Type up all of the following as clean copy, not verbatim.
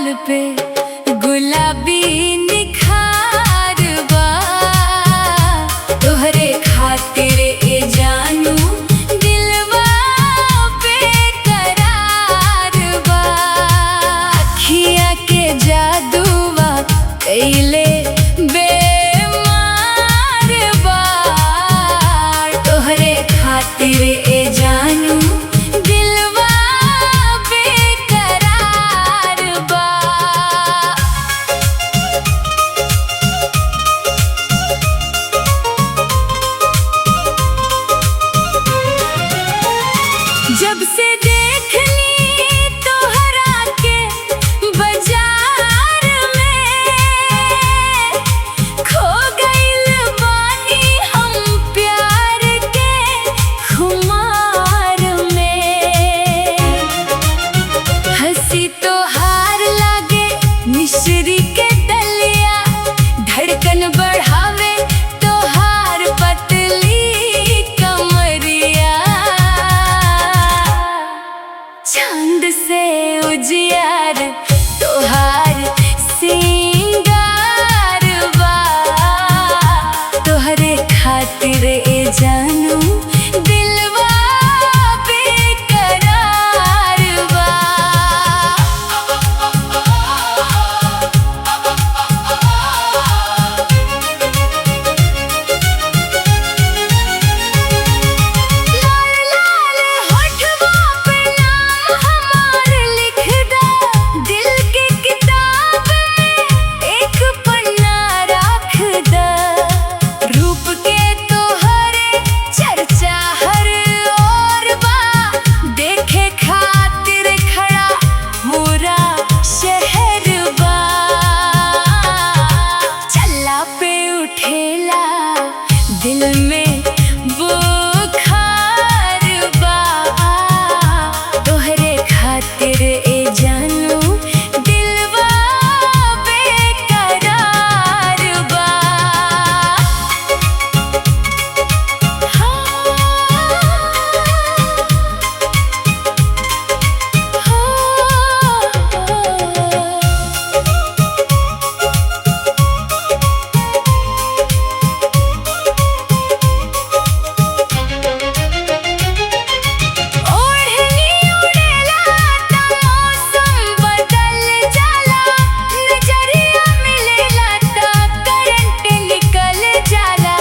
गाल पे गुलाबी निखार बा। तोहरे खातिर ए जानू दिलवा बेकरार बा। अखिया के जादूवा कइले बेमार बा। तोहरे खातिर ए जानू दिलवा बेकरार बा। जब से देख ली तोहरा के बाजार में, खो गइल बानी हम प्यार के खुमार में। हंसी तोहार लागे मिश्री के दलिया, धड़कन बढ़ावे तोहार पतली कमरिया। चांद से उजियार तोहार सिंगार बा। तोहरे खातिर ए जानू दिलवा बेकरार बा। लाल लाल होठवा पे नाम हमार लिख दा, दिल के किताब में एक पन्ना रख दा। रूप के तोहरे चर्चा हर ओर बा, देखे खातिर खड़ा पूरा शहर बा। चल्ला पे उठेला दिल में बुखार बा। तोहरे खातिर ए जानू दिलवा बेकरार बा। ओढ़नी उड़ेला त मौसम बदल जाला, नजरिया मिलेला त करंट निकल जाला।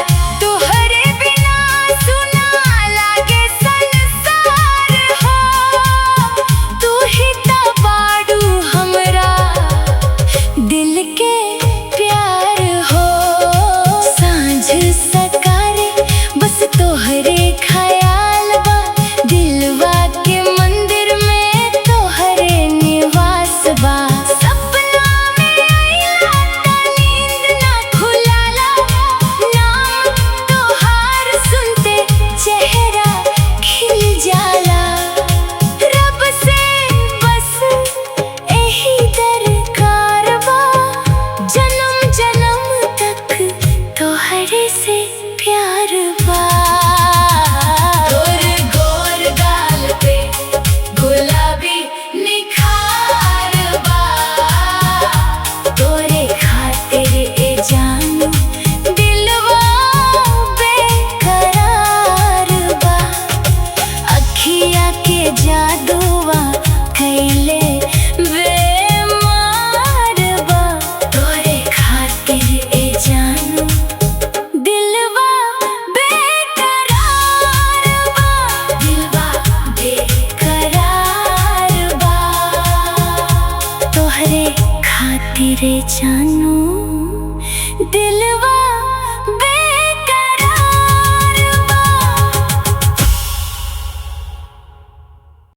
तोहरे बिना सुना लागे संसार हो, तू ही त बाड़ू हमरा दिल के प्यार हो। सांझ सकारे बस तोहरे ख्याल बा, दिलवा के मंदिर में तोहरे निवास बा। सपना में आइला त नींद ना खुलाला, नाम तोहार सुनते चेहरा खिल जाला। रब से बस एही दरकार बा, जन्म जन्म तक तोहरे से प्यार बा। तोर गोर गाल पे गुलाबी निखार बा। तोरे खातिर ए जानू दिलवा बेकरार बा। अखिया के जादूवा कइले बेमार बा। तोरे खातिर ए जानू दिलवा बेकरार बा। दिलवा बेकरार बा। तोहरे खातिर ए जानू दिल